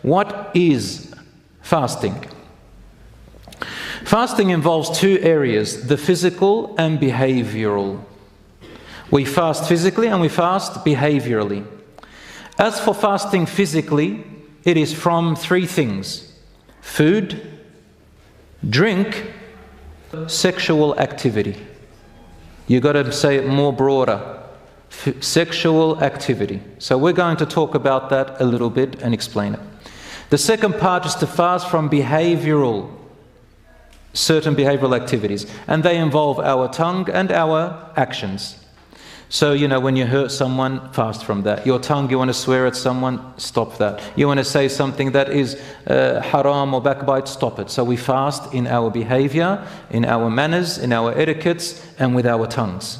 What is fasting? Fasting involves two areas, the physical and behavioral. We fast physically and we fast behaviorally. As for fasting physically, it is from three things: food, drink, sexual activity. You got to say it more broader. Sexual activity. So we're going to talk about that a little bit and explain it. The second part is to fast from certain behavioral activities, and they involve our tongue and our actions. So, when you hurt someone, fast from that. Your tongue, you want to swear at someone, stop that. You want to say something that is haram or backbite, stop it. So we fast in our behavior, in our manners, in our etiquettes, and with our tongues.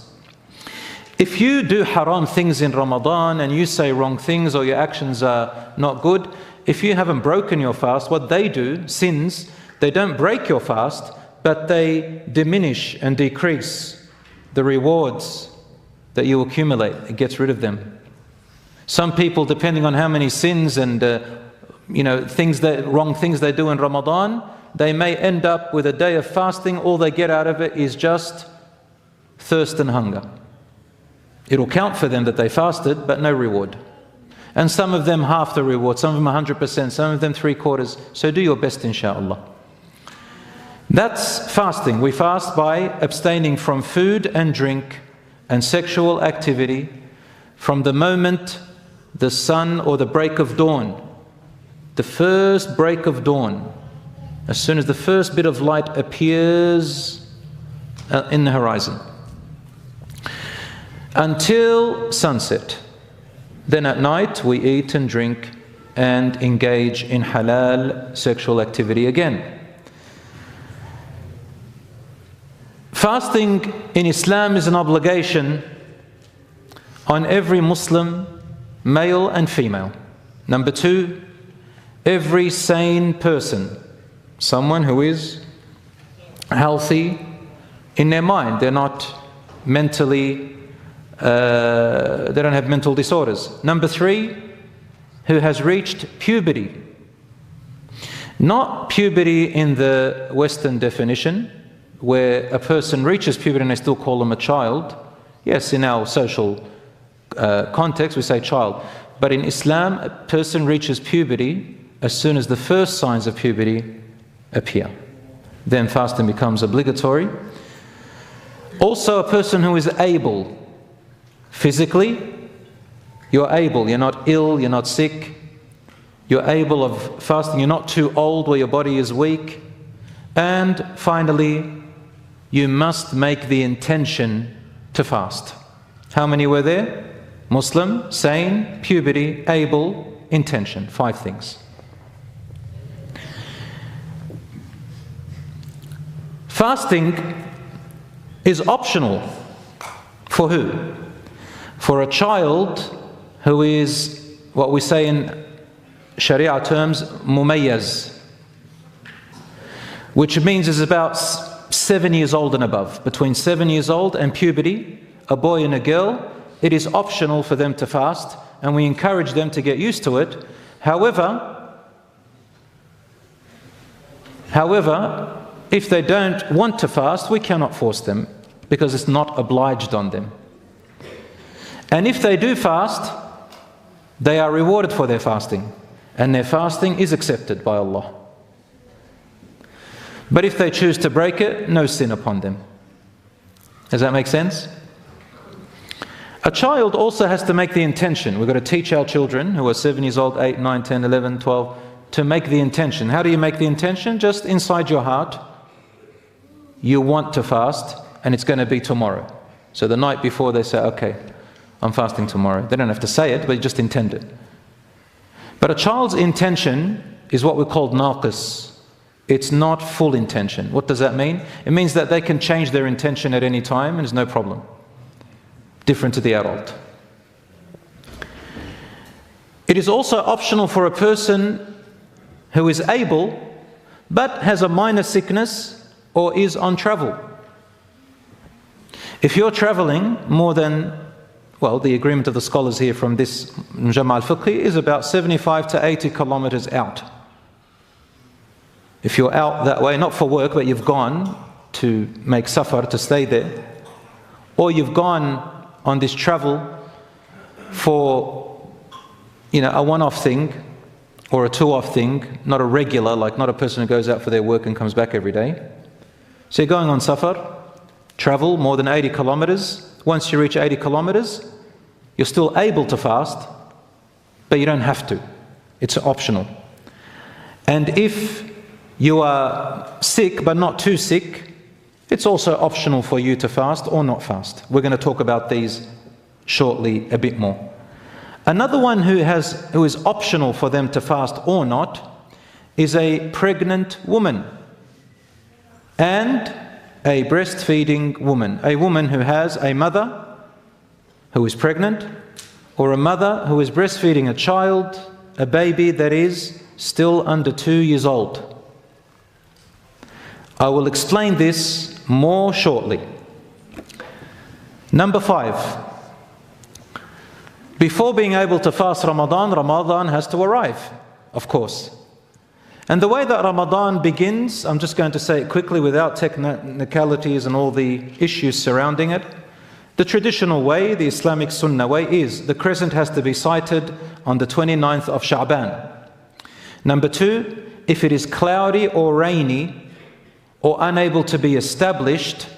If you do haram things in Ramadan and you say wrong things or your actions are not good, if you haven't broken your fast, what they do, sins, they don't break your fast, but they diminish and decrease the rewards that you accumulate. It gets rid of them. Some people, depending on how many sins and wrong things they do in Ramadan, they may end up with a day of fasting. All they get out of it is just thirst and hunger. It'll count for them that they fasted, but no reward. And some of them half the reward, some of them 100%, some of them 3/4. So do your best, inshallah. That's fasting. We fast by abstaining from food and drink and sexual activity from the moment the sun or the break of dawn, the first break of dawn, as soon as the first bit of light appears in the horizon, until sunset. Then at night we eat and drink and engage in halal sexual activity again. Fasting in Islam is an obligation on every Muslim, male and female. Number two, every sane person, someone who is healthy in their mind. They're not mentally they don't have mental disorders. Number three, who has reached puberty. Not puberty in the Western definition, where a person reaches puberty and they still call them a child. Yes, in our social context we say child. But in Islam, a person reaches puberty as soon as the first signs of puberty appear. Then fasting becomes obligatory. Also, a person who is able, physically, you're able, you're not ill, you're not sick, you're able of fasting, you're not too old where your body is weak. And finally, you must make the intention to fast. How many were there? Muslim, sane, puberty, able, intention. 5 things. Fasting is optional. For who? For a child who is, what we say in Sharia terms, mumayyaz, which means is about 7 years old and above. Between 7 years old and puberty, a boy and a girl, it is optional for them to fast, and we encourage them to get used to it. However, if they don't want to fast, we cannot force them, because it's not obliged on them. And if they do fast, they are rewarded for their fasting, and their fasting is accepted by Allah. But if they choose to break it, no sin upon them. Does that make sense? A child also has to make the intention. We've got to teach our children who are 7 years old, 8, 9, 10, 11, 12, to make the intention. How do you make the intention? Just inside your heart, you want to fast, and it's going to be tomorrow. So the night before they say, okay, I'm fasting tomorrow. They don't have to say it, but you just intend it. But a child's intention is what we call naqis. It's not full intention. What does that mean? It means that they can change their intention at any time and there's no problem. Different to the adult. It is also optional for a person who is able but has a minor sickness or is on travel. If you're traveling more than well, the agreement of the scholars here from this Mujamma al-Fiqhi is about 75 to 80 kilometers out. If you're out that way, not for work, but you've gone to make safar, to stay there, or you've gone on this travel for, a one-off thing or a two-off thing, not a regular, like not a person who goes out for their work and comes back every day. So you're going on safar, travel more than 80 kilometers. Once you reach 80 kilometers, you're still able to fast, but you don't have to. It's optional. And if you are sick, but not too sick, it's also optional for you to fast or not fast. We're going to talk about these shortly a bit more. Another one who is optional for them to fast or not is a pregnant woman and a breastfeeding woman. A woman who has a mother who is pregnant, or a mother who is breastfeeding a child, a baby that is still under 2 years old. I will explain this more shortly. Number 5. Before being able to fast Ramadan has to arrive, of course. And the way that Ramadan begins, I'm just going to say it quickly without technicalities and all the issues surrounding it. The traditional way, the Islamic Sunnah way, is the crescent has to be sighted on the 29th of Sha'ban. Number 2, if it is cloudy or rainy or unable to be established,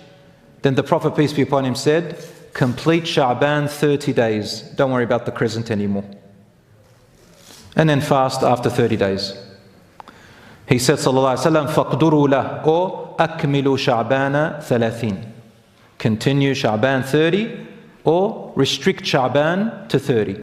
then the Prophet, peace be upon him, said, complete Sha'ban 30 days. Don't worry about the crescent anymore. And then fast after 30 days. He said, sallallahu alaihi wasallam, فَقْدُرُوا لَهُ, or أَكْمِلُوا شَعْبَانَ 30. Continue Sha'ban 30, or restrict Sha'ban to 30.